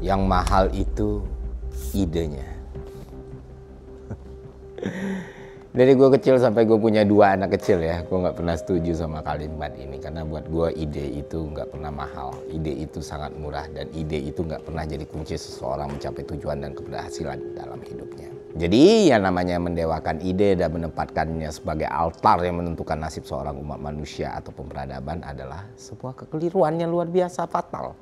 Yang mahal itu idenya. Dari gue kecil sampai gue punya 2 anak kecil ya, gue nggak pernah setuju sama kalimat ini. Karena buat gue ide itu nggak pernah mahal, ide itu sangat murah, dan ide itu nggak pernah jadi kunci seseorang mencapai tujuan dan keberhasilan dalam hidupnya. Jadi yang namanya mendewakan ide dan menempatkannya sebagai altar yang menentukan nasib seorang umat manusia ataupun peradaban adalah sebuah kekeliruan yang luar biasa fatal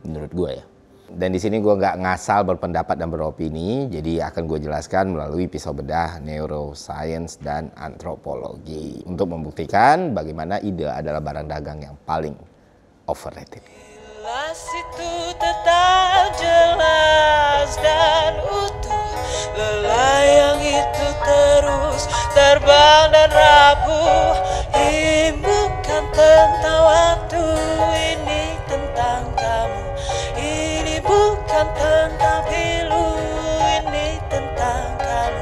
menurut gue ya. Dan di sini gue nggak ngasal berpendapat dan beropini, jadi akan gue jelaskan melalui pisau bedah neuroscience dan antropologi untuk membuktikan bagaimana ide adalah barang dagang yang paling overrated. Jelas itu tetap jelas dan utuh, lelayang itu terus terbang dan rapuh. Ini bukan tentang waktu, ini tentang kamu. Ini bukan tentang pilu, ini tentang kamu.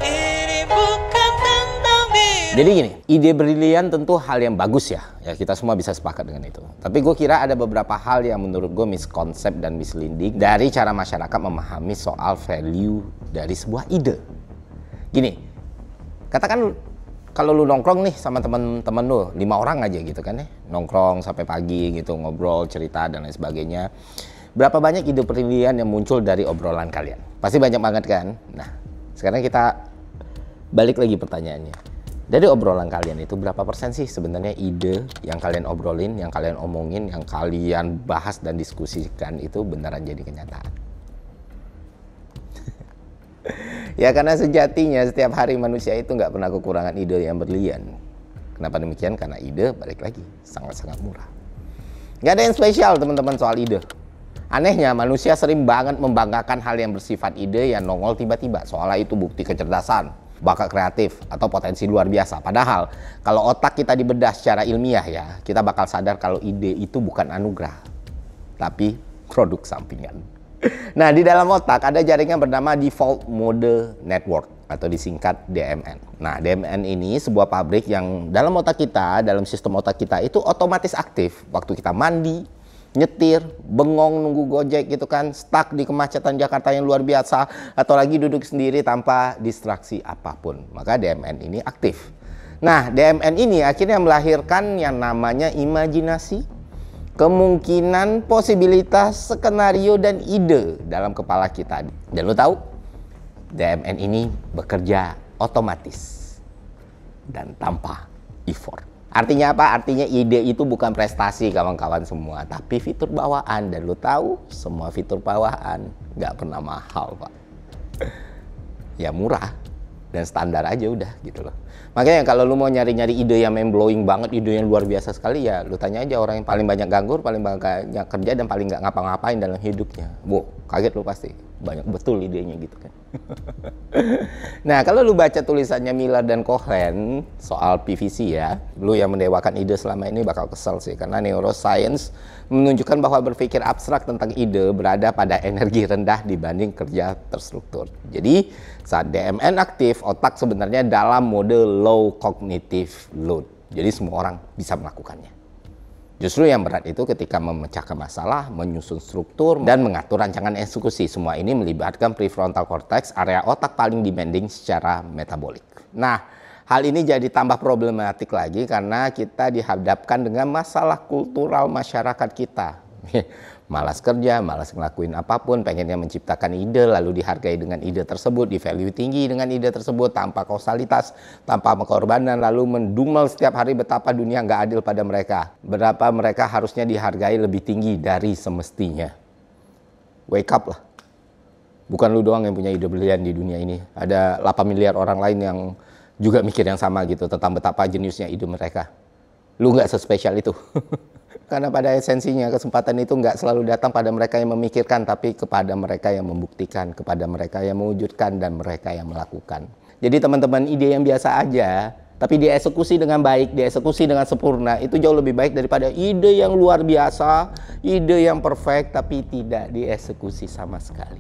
Ini bukan tentang biru. Jadi gini, ide brilian tentu hal yang bagus ya kita semua bisa sepakat dengan itu. Tapi gue kira ada beberapa hal yang menurut gue miskonsep dan misleading dari cara masyarakat memahami soal value dari sebuah ide. Gini, katakan kalau lu nongkrong nih sama temen-temen lu, 5 orang aja gitu kan ya, nongkrong sampai pagi gitu, ngobrol, cerita dan lain sebagainya. Berapa banyak ide brilian yang muncul dari obrolan kalian? Pasti banyak banget kan? Nah, sekarang kita balik lagi pertanyaannya. Dari obrolan kalian itu berapa persen sih sebenarnya ide yang kalian obrolin, yang kalian omongin, yang kalian bahas dan diskusikan itu beneran jadi kenyataan? Ya karena sejatinya setiap hari manusia itu nggak pernah kekurangan ide yang berlian. Kenapa demikian? Karena ide, balik lagi, sangat-sangat murah. Nggak ada yang spesial teman-teman soal ide. Anehnya manusia sering banget membanggakan hal yang bersifat ide yang nongol tiba-tiba. Soalnya itu bukti kecerdasan, bakat kreatif, atau potensi luar biasa. Padahal kalau otak kita dibedah secara ilmiah ya, kita bakal sadar kalau ide itu bukan anugerah, tapi produk sampingan. Nah, di dalam otak ada jaringan bernama Default Mode Network atau disingkat DMN. Nah, DMN ini sebuah pabrik yang dalam otak kita, dalam sistem otak kita itu otomatis aktif waktu kita mandi, nyetir, bengong nunggu Gojek gitu kan, stuck di kemacetan Jakarta yang luar biasa, atau lagi duduk sendiri tanpa distraksi apapun. Maka DMN ini aktif. Nah, DMN ini akhirnya melahirkan yang namanya imajinasi, kemungkinan, posibilitas, skenario, dan ide dalam kepala kita. Dan lo tahu, DMN ini bekerja otomatis dan tanpa effort. Artinya apa? Artinya ide itu bukan prestasi kawan-kawan semua, tapi fitur bawaan. Dan lo tahu, semua fitur bawaan nggak pernah mahal, Pak. Ya murah dan standar aja udah gitu loh. Makanya kalau lu mau nyari-nyari ide yang mind blowing banget, ide yang luar biasa sekali, ya lu tanya aja orang yang paling banyak nganggur, paling banyak kerja, dan paling nggak ngapa-ngapain dalam hidupnya. Wow, kaget lu pasti. Banyak betul idenya gitu kan. Nah, kalau lu baca tulisannya Miller dan Cohen soal PVC ya, lu yang mendewakan ide selama ini bakal kesel sih. Karena neuroscience menunjukkan bahwa berpikir abstrak tentang ide berada pada energi rendah dibanding kerja terstruktur. Jadi, saat DMN aktif, otak sebenarnya dalam mode low cognitive load. Jadi semua orang bisa melakukannya. Justru yang berat itu ketika memecahkan masalah, menyusun struktur, dan mengatur rancangan eksekusi. Semua ini melibatkan prefrontal cortex, area otak paling demanding secara metabolik. Nah, hal ini jadi tambah problematik lagi karena kita dihadapkan dengan masalah kultural masyarakat kita. Malas kerja, malas ngelakuin apapun, pengennya menciptakan ide, lalu dihargai dengan ide tersebut, di-value tinggi dengan ide tersebut, tanpa kausalitas, tanpa pengorbanan, lalu mendumel setiap hari betapa dunia nggak adil pada mereka. Berapa mereka harusnya dihargai lebih tinggi dari semestinya. Wake up lah. Bukan lu doang yang punya ide brilian di dunia ini. Ada 8 miliar orang lain yang juga mikir yang sama gitu, tentang betapa jeniusnya ide mereka. Lu nggak sespesial itu. Karena pada esensinya kesempatan itu nggak selalu datang pada mereka yang memikirkan, tapi kepada mereka yang membuktikan, kepada mereka yang mewujudkan, dan mereka yang melakukan. Jadi teman-teman, ide yang biasa aja, tapi dieksekusi dengan baik, dieksekusi dengan sempurna, itu jauh lebih baik daripada ide yang luar biasa, ide yang perfect, tapi tidak dieksekusi sama sekali.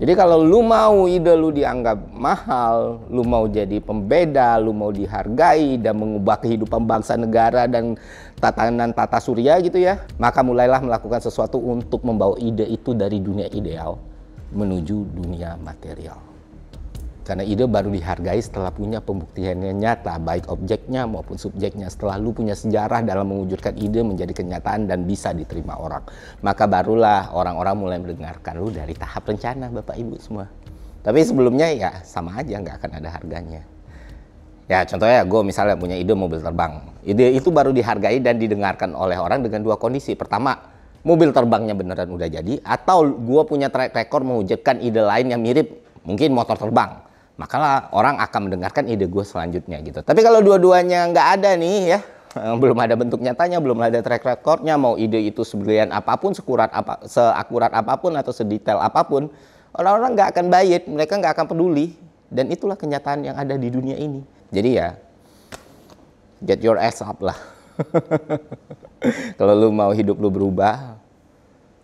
Jadi kalau lu mau ide lu dianggap mahal, lu mau jadi pembeda, lu mau dihargai dan mengubah kehidupan bangsa negara dan tatanan tata surya gitu ya, maka mulailah melakukan sesuatu untuk membawa ide itu dari dunia ideal menuju dunia material. Karena ide baru dihargai setelah punya pembuktiannya nyata, baik objeknya maupun subjeknya. Setelah lu punya sejarah dalam mewujudkan ide menjadi kenyataan dan bisa diterima orang, maka barulah orang-orang mulai mendengarkan lu dari tahap rencana, Bapak Ibu semua. Tapi sebelumnya ya sama aja, nggak akan ada harganya. Ya contohnya gue misalnya punya ide mobil terbang. Ide itu baru dihargai dan didengarkan oleh orang dengan dua kondisi. Pertama, mobil terbangnya beneran udah jadi, atau gue punya track record mewujudkan ide lain yang mirip, mungkin motor terbang. Maka orang akan mendengarkan ide gue selanjutnya gitu. Tapi kalau dua-duanya nggak ada nih ya, belum ada bentuk nyatanya, belum ada track recordnya, mau ide itu sebrilian apapun, seakurat apapun atau sedetail apapun, orang-orang nggak akan buy it, mereka nggak akan peduli. Dan itulah kenyataan yang ada di dunia ini. Jadi ya, get your ass up lah. Kalau lu mau hidup lu berubah,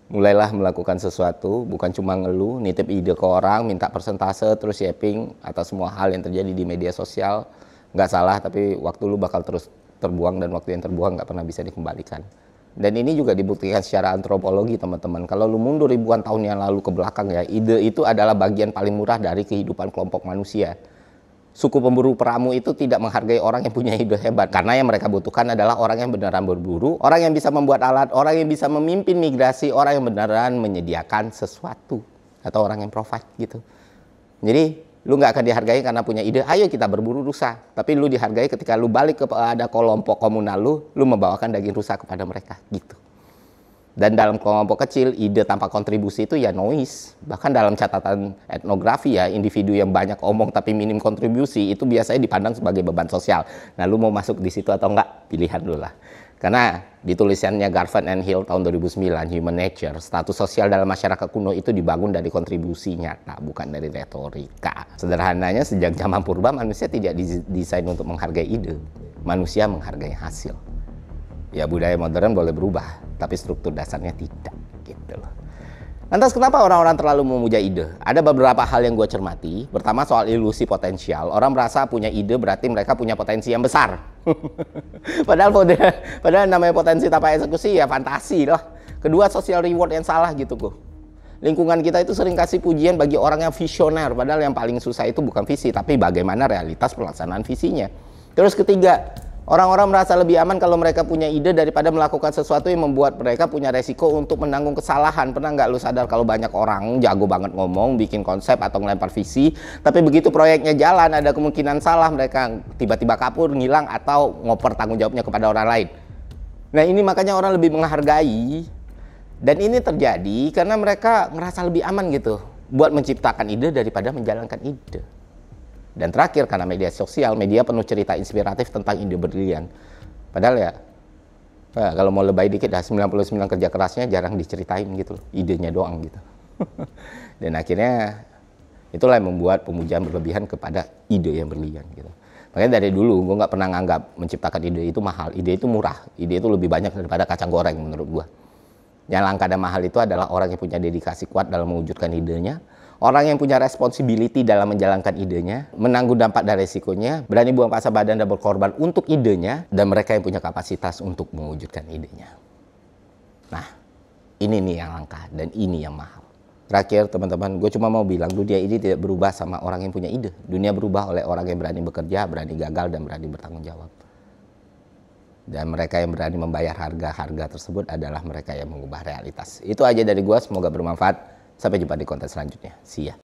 mulailah melakukan sesuatu, bukan cuma ngeluh, nitip ide ke orang, minta persentase, terus shipping atas semua hal yang terjadi di media sosial. Nggak salah, tapi waktu lu bakal terus terbuang, dan waktu yang terbuang nggak pernah bisa dikembalikan. Dan ini juga dibuktikan secara antropologi, teman-teman. Kalau lu mundur ribuan tahun yang lalu ke belakang ya, ide itu adalah bagian paling murah dari kehidupan kelompok manusia. Suku pemburu peramu itu tidak menghargai orang yang punya ide hebat, karena yang mereka butuhkan adalah orang yang beneran berburu, orang yang bisa membuat alat, orang yang bisa memimpin migrasi, orang yang beneran menyediakan sesuatu, atau orang yang provide gitu. Jadi lu nggak akan dihargai karena punya ide, ayo kita berburu rusa. Tapi lu dihargai ketika lu balik kepada kelompok komunal lu membawakan daging rusa kepada mereka gitu. Dan dalam kelompok kecil, ide tanpa kontribusi itu ya noise. Bahkan dalam catatan etnografi ya, individu yang banyak omong tapi minim kontribusi itu biasanya dipandang sebagai beban sosial. Nah, lu mau masuk di situ atau enggak? Pilihan lu lah. Karena di tulisannya Garvan and Hill tahun 2009, Human Nature, status sosial dalam masyarakat kuno itu dibangun dari kontribusi nyata, bukan dari retorika. Sederhananya, sejak zaman purba manusia tidak didesain untuk menghargai ide. Manusia menghargai hasil. Ya budaya modern boleh berubah, tapi struktur dasarnya tidak gitu loh. Lantas kenapa orang-orang terlalu memuja ide? Ada beberapa hal yang gue cermati. Pertama, soal ilusi potensial. Orang merasa punya ide berarti mereka punya potensi yang besar. padahal namanya potensi tanpa eksekusi ya fantasi lah. Kedua, social reward yang salah gitu kok. Lingkungan kita itu sering kasih pujian bagi orang yang visioner, padahal yang paling susah itu bukan visi, tapi bagaimana realitas pelaksanaan visinya. Terus ketiga, orang-orang merasa lebih aman kalau mereka punya ide daripada melakukan sesuatu yang membuat mereka punya resiko untuk menanggung kesalahan. Pernah nggak lu sadar kalau banyak orang jago banget ngomong, bikin konsep atau ngelempar visi, tapi begitu proyeknya jalan ada kemungkinan salah, mereka tiba-tiba kabur, ngilang, atau ngoper tanggung jawabnya kepada orang lain. Nah ini makanya orang lebih menghargai. Dan ini terjadi karena mereka ngerasa lebih aman gitu buat menciptakan ide daripada menjalankan ide. Dan terakhir, karena media sosial, media penuh cerita inspiratif tentang ide berlian. Padahal ya kalau mau lebay dikit, 99 kerja kerasnya jarang diceritain gitu loh, idenya doang gitu. Dan akhirnya itulah yang membuat pemujaan berlebihan kepada ide yang berlian gitu. Makanya dari dulu gue nggak pernah nganggap menciptakan ide itu mahal, ide itu murah, ide itu lebih banyak daripada kacang goreng menurut gue. Yang langka dan mahal itu adalah orang yang punya dedikasi kuat dalam mewujudkan idenya, orang yang punya responsibility dalam menjalankan idenya, menanggung dampak dan resikonya, berani buang pasar badan dan berkorban untuk idenya, dan mereka yang punya kapasitas untuk mewujudkan idenya. Nah, ini nih yang langka dan ini yang mahal. Terakhir teman-teman, gue cuma mau bilang dunia ini tidak berubah sama orang yang punya ide. Dunia berubah oleh orang yang berani bekerja, berani gagal, dan berani bertanggung jawab. Dan mereka yang berani membayar harga-harga tersebut adalah mereka yang mengubah realitas. Itu aja dari gue, semoga bermanfaat. Sampai jumpa di konten selanjutnya. See ya.